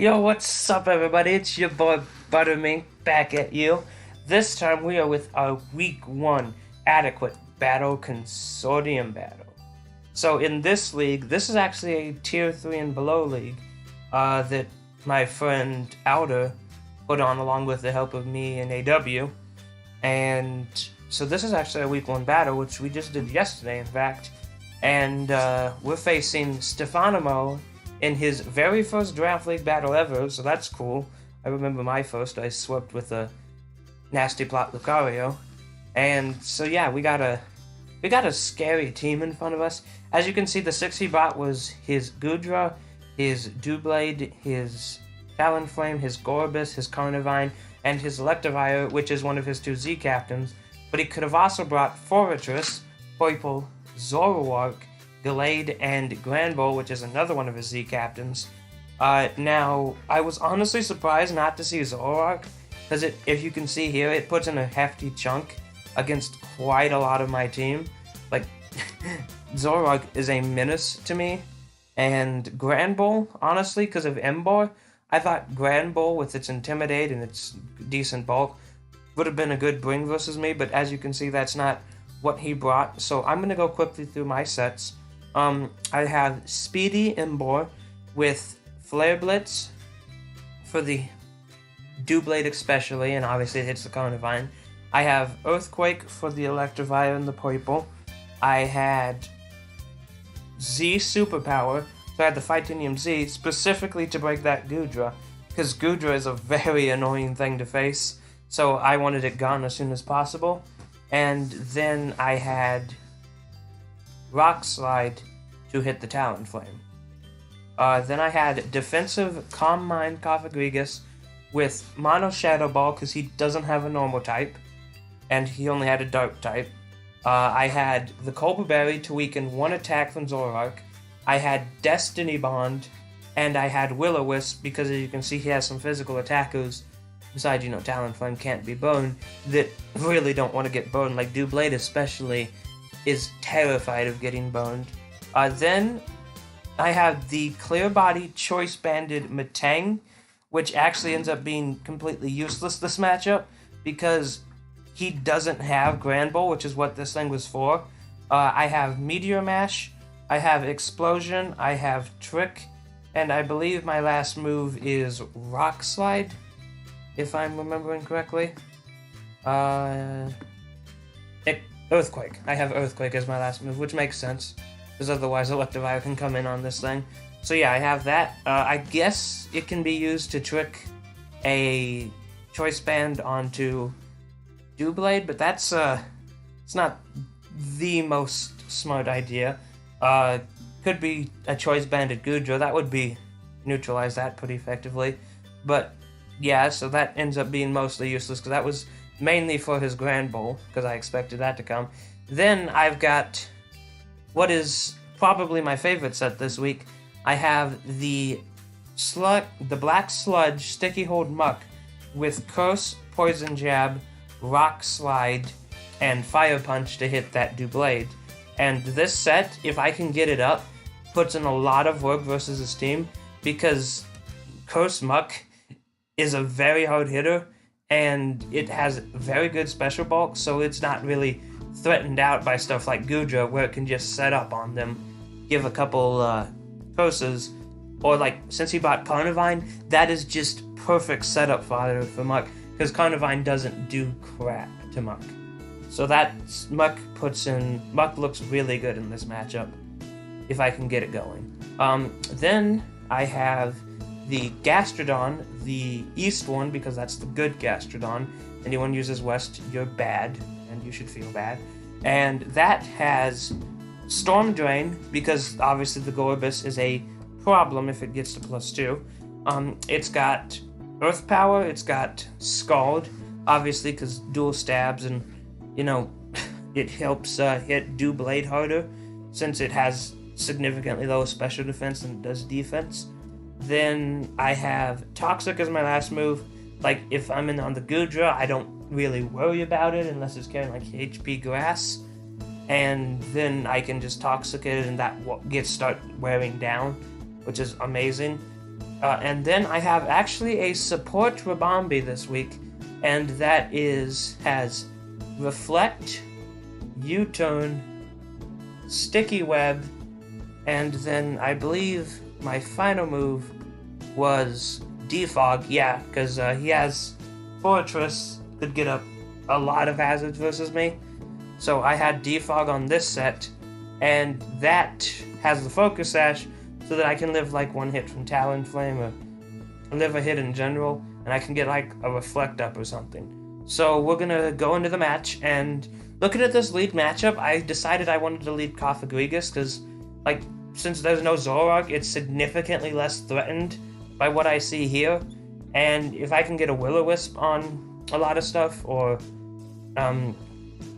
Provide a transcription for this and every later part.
Yo, what's up, everybody? It's your boy Buttermink back at you. This time we are with our Week 1 Adequate Battle Consortium battle. So in this league, this is actually a Tier 3 and below league that my friend Outer put on along with the help of me and AW. And so this is actually a Week 1 battle, which we just did yesterday, in fact. And we're facing Stefanomore in his very first draft league battle ever, so that's cool. I remember my first. I swept with a nasty plot Lucario. And so yeah, we got a scary team in front of us. As you can see, the 6 he brought was his Goodra, his Doublade, his Talonflame, his Gorbis, his Carnivine, and his Electivire, which is one of his 2 Z captains. But he could have also brought Forretress, Poipole, Zoroark, Gallade, and Granbull, which is another one of his Z captains. Now, I was honestly surprised not to see Zoroark, because if you can see here, it puts in a hefty chunk against quite a lot of my team. Like, Zoroark is a menace to me, and Granbull, honestly, because of Ember, I thought Granbull, with its Intimidate and its decent bulk, would have been a good bring versus me, but as you can see, that's not what he brought. So I'm going to go quickly through my sets. I have Speedy Ember with Flare Blitz for the Doublade especially, and obviously it hits the Carnivine. I have Earthquake for the Electivire and the Poipole. I had Z Superpower, so I had the Fightinium Z specifically to break that Goodra, because Goodra is a very annoying thing to face, so I wanted it gone as soon as possible. And then I had Rock Slide to hit the Talonflame. Then I had Defensive Calm Mind Cofagrigus with Mono Shadow Ball because he doesn't have a normal type, and he only had a dark type. I had the Culpa Berry to weaken 1 attack from Zoroark. I had Destiny Bond, and I had Will-O-Wisp because, as you can see, he has some physical attackers, besides, Talonflame can't be burned, that really don't want to get burned, like Doublade especially is terrified of getting burned. Then I have the Clear Body Choice Banded Metang, which actually ends up being completely useless this matchup, because he doesn't have Granbull, which is what this thing was for. I have Meteor Mash, I have Explosion, I have Trick, and I believe my last move is Rock Slide, if I'm remembering correctly. Earthquake. I have Earthquake as my last move, which makes sense, because otherwise Electivire can come in on this thing. So yeah, I have that. I guess it can be used to trick a Choice Band onto Doublade, but that's it's not the most smart idea. Could be a Choice Banded Goodra. That would be neutralize that pretty effectively. But yeah, so that ends up being mostly useless, because that was mainly for his Granbull, because I expected that to come. Then I've got what is probably my favorite set this week. I have the Black Sludge Sticky Hold Muck with Curse, Poison Jab, Rock Slide, and Fire Punch to hit that Doublade. And this set, if I can get it up, puts in a lot of work versus his team, because Curse Muck is a very hard hitter, and it has very good special bulk, so it's not really threatened out by stuff like Goodra, where it can just set up on them, give a couple curses, or like, since he bought Carnivine, that is just perfect setup fodder for Muck, because Carnivine doesn't do crap to Muck. So that Muck looks really good in this matchup, if I can get it going. Then I have the Gastrodon, the East one, because that's the good Gastrodon. Anyone uses West, you're bad, and you should feel bad. And that has Storm Drain, because obviously the Gorbis is a problem if it gets to +2. It's got Earth Power, it's got Scald, obviously, because dual stabs, and, it helps hit Doublade harder, since it has significantly lower special defense than it does defense. Then I have Toxic as my last move. Like, if I'm on the Goodra, I don't really worry about it unless it's carrying like HP Grass. And then I can just Toxic it and that start wearing down, which is amazing. And then I have actually a support Rabambi this week, and that has Reflect, U-Turn, Sticky Web, and then I believe my final move was Defog, yeah, because he has Fortress, could get up a lot of hazards versus me. So I had Defog on this set, and that has the Focus Sash, so that I can live like one hit from Talonflame, or live a hit in general, and I can get like a Reflect up or something. So we're gonna go into the match, and looking at this lead matchup, I decided I wanted to lead Cofagrigus, because, like, since there's no Zoroark, it's significantly less threatened by what I see here, and if I can get a Will-O-Wisp on a lot of stuff, or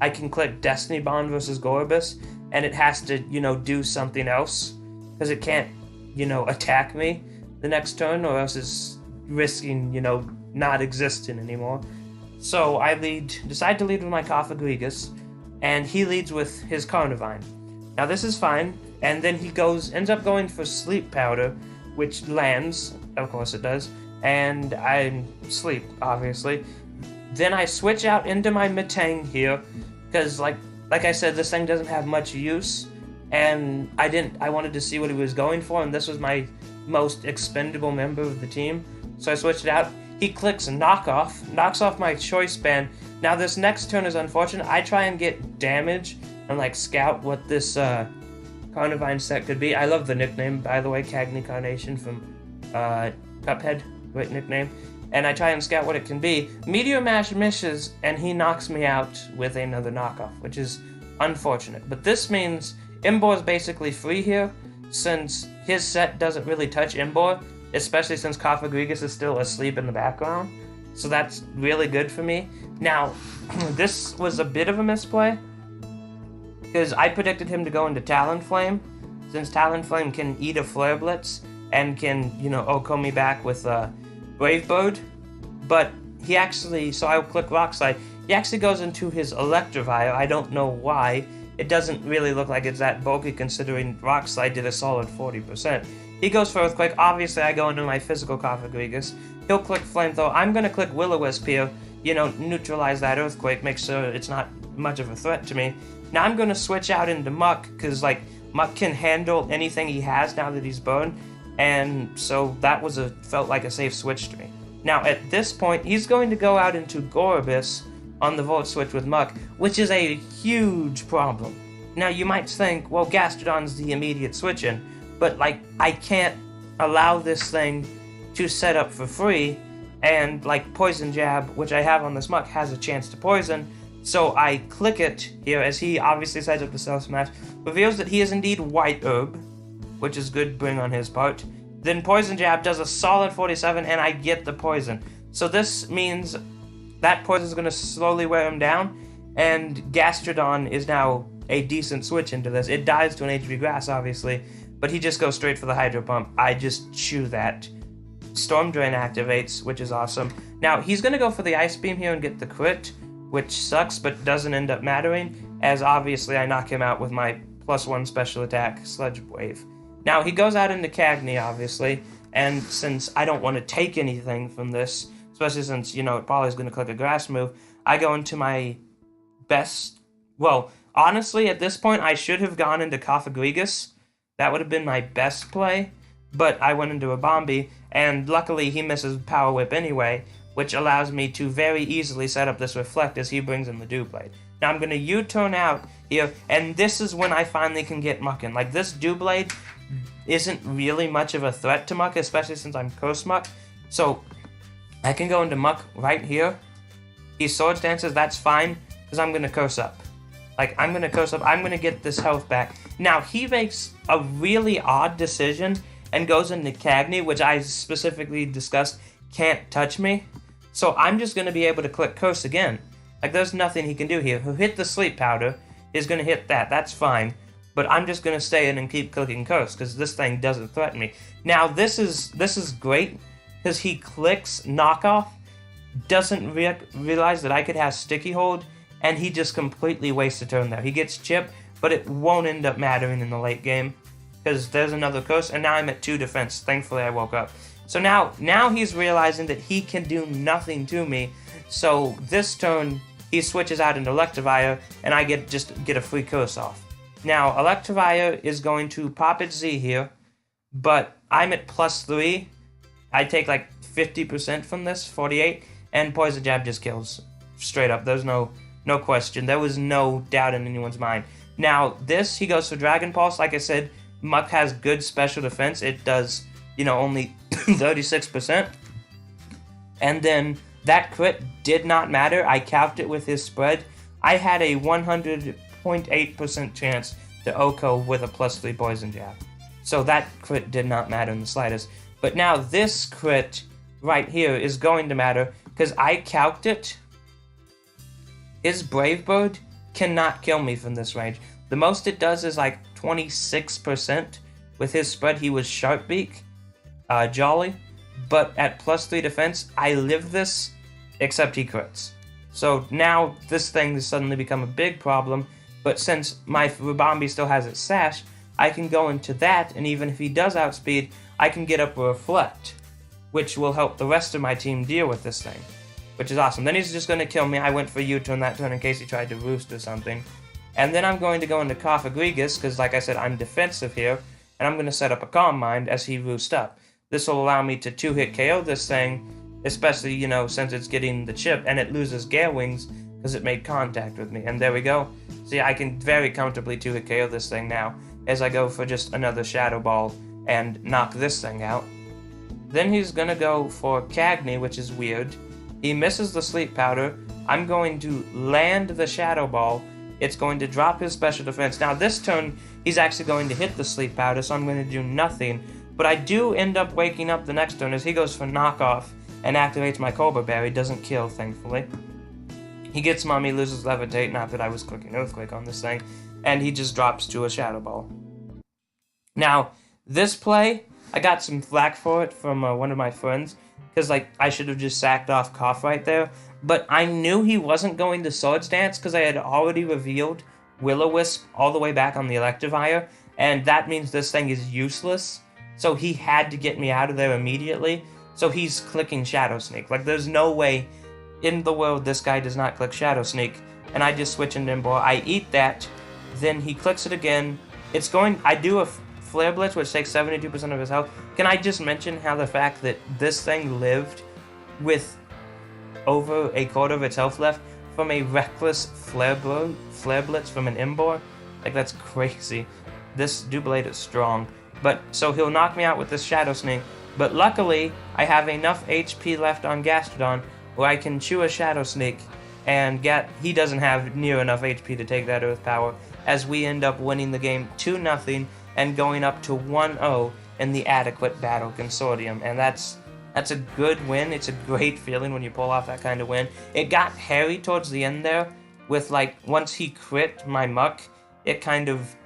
I can click Destiny Bond versus Gorbis, and it has to, do something else, because it can't, attack me the next turn, or else it's risking, not existing anymore. So I decide to lead with my Cofagrigus, and he leads with his Carnivine. Now this is fine, and then he ends up going for Sleep Powder, which lands, of course it does, and I sleep, obviously. Then I switch out into my Metang here, because like I said, this thing doesn't have much use, and I wanted to see what he was going for, and this was my most expendable member of the team, so I switched it out. He clicks knocks off my Choice Band. Now this next turn is unfortunate. I try and get damage and like scout what this Carnivine set could be. I love the nickname, by the way, Cagny Carnation from Cuphead, great nickname. And I try and scout what it can be. Meteor Mash misses, and he knocks me out with another knockoff, which is unfortunate. But this means Imbor is basically free here, since his set doesn't really touch Imbor, especially since Cofagrigus is still asleep in the background. So that's really good for me. Now, this was a bit of a misplay, because I predicted him to go into Talonflame, since Talonflame can eat a Flare Blitz, and can, Oko me back with Brave Bird. But he actually, so I'll click Rock Slide, he actually goes into his Electivire. I don't know why. It doesn't really look like it's that bulky, considering Rock Slide did a solid 40%. He goes for Earthquake. Obviously, I go into my physical Cofagrigus. He'll click Flamethrower. I'm going to click Will-O-Wisp here, neutralize that Earthquake, make sure it's not much of a threat to me. Now I'm going to switch out into Muk, because, Muk can handle anything he has now that he's burned, and so that felt like a safe switch to me. Now, at this point, he's going to go out into Gorbis on the Volt Switch with Muk, which is a huge problem. Now, you might think, well, Gastrodon's the immediate switch-in, but, I can't allow this thing to set up for free, and, Poison Jab, which I have on this Muk, has a chance to poison, so I click it here, as he obviously sets up the Self Smash, reveals that he is indeed White Herb, which is good bring on his part. Then Poison Jab does a solid 47, and I get the poison. So this means that poison is going to slowly wear him down, and Gastrodon is now a decent switch into this. It dies to an HP Grass, obviously, but he just goes straight for the Hydro Pump. I just chew that. Storm Drain activates, which is awesome. Now, he's going to go for the Ice Beam here and get the crit, which sucks, but doesn't end up mattering, as obviously I knock him out with my +1 special attack, Sludge Wave. Now, he goes out into Cagny, obviously, and since I don't want to take anything from this, especially since, Polly's going to click a Grass move, I go into my best... Well, honestly, at this point, I should have gone into Cofagrigus. That would have been my best play, but I went into a Bombi, and luckily he misses Power Whip anyway, which allows me to very easily set up this Reflect as he brings in the Doublade. Now I'm going to U-turn out here, and this is when I finally can get Muk in. This Doublade isn't really much of a threat to Muk, especially since I'm Curse Muk, so I can go into Muk right here. He Swords Dances, that's fine, because I'm going to Curse Up. I'm going to Curse Up, I'm going to get this health back. Now, he makes a really odd decision and goes into Cagny, which I specifically discussed can't touch me. So I'm just going to be able to click Curse again. There's nothing he can do here. He'll hit the Sleep Powder. He's going to hit that. That's fine. But I'm just going to stay in and keep clicking Curse, because this thing doesn't threaten me. Now, this is great, because he clicks Knockoff, doesn't realize that I could have Sticky Hold, and he just completely wastes a turn there. He gets Chip, but it won't end up mattering in the late game. because there's another curse, and now I'm at 2 defense. Thankfully, I woke up. So now he's realizing that he can do nothing to me. So this turn, he switches out into Electivire, and I just get a free curse off. Now, Electivire is going to pop its Z here, but I'm at +3. I take like 50% from this, 48, and Poison Jab just kills. Straight up, there's no question. There was no doubt in anyone's mind. Now, this, he goes for Dragon Pulse. Like I said, Muk has good special defense. It does, only 36%. And then that crit did not matter. I capped it with his spread. I had a 100.8% chance to OHKO with a +3 Poison Jab. So that crit did not matter in the slightest. But now this crit right here is going to matter because I calced it. His Brave Bird cannot kill me from this range. The most it does is like 26%. With his spread, he was Sharp Beak, Jolly. But at +3 defense, I live this, except he crits. So now this thing has suddenly become a big problem. But since my Rubambi still has its Sash, I can go into that, and even if he does outspeed, I can get up a Reflect, which will help the rest of my team deal with this thing, which is awesome. Then he's just going to kill me. I went for U-turn that turn in case he tried to roost or something. And then I'm going to go into Cofagrigus, because like I said, I'm defensive here, and I'm going to set up a Calm Mind as he roosts up. This will allow me to 2-hit KO this thing, especially, since it's getting the chip, and it loses Gale Wings, because it made contact with me. And there we go. See, I can very comfortably 2-hit KO this thing now, as I go for just another Shadow Ball and knock this thing out. Then he's gonna go for Cagney, which is weird. He misses the Sleep Powder. I'm going to land the Shadow Ball. It's going to drop his special defense. Now this turn, he's actually going to hit the Sleep Powder, so I'm going to do nothing. But I do end up waking up the next turn as he goes for Knockoff and activates my Cobra Berry. Doesn't kill, thankfully. He gets Mummy, loses Levitate, not that I was clicking Earthquake on this thing, and he just drops to a Shadow Ball. Now, this play, I got some flack for it from one of my friends, because I should have just sacked off Cough right there, but I knew he wasn't going to Swords Dance because I had already revealed Will-O-Wisp all the way back on the Electivire, and that means this thing is useless, so he had to get me out of there immediately, so he's clicking Shadow Sneak. There's no way in the world this guy does not click Shadow Sneak, and I just switch into Nimble. I eat that, then he clicks it again. I do a Flare Blitz, which takes 72% of his health. Can I just mention how the fact that this thing lived with over a quarter of its health left from a reckless Flare Blitz from an Imbor? That's crazy. This Doublade is strong. So he'll knock me out with this Shadow Sneak, but luckily I have enough HP left on Gastrodon where I can chew a Shadow Sneak, and he doesn't have near enough HP to take that Earth Power, as we end up winning the game 2-0 and going up to 1-0 in the Adequate Battle Consortium. And that's a good win. It's a great feeling when you pull off that kind of win. It got hairy towards the end there, with once he crit my Muk, it kind of,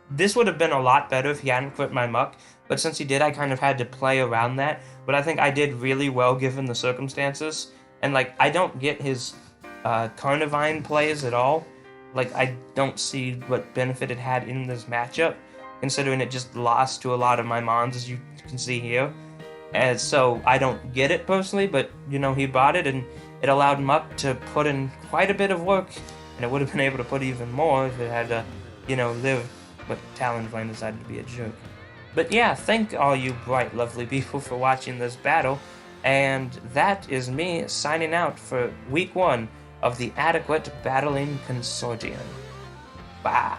this would have been a lot better if he hadn't crit my Muk, but since he did, I kind of had to play around that. But I think I did really well given the circumstances. And I don't get his Carnivine plays at all. I don't see what benefit it had in this matchup, considering it just lost to a lot of my Mons, as you can see here. And so I don't get it personally, but he bought it, and it allowed Muk to put in quite a bit of work, and it would have been able to put even more if it had to, live. But Talonflame decided to be a jerk. But yeah, thank all you bright, lovely people for watching this battle, and that is me signing out for Week 1 of the Adequate Battling Consortium. Bye.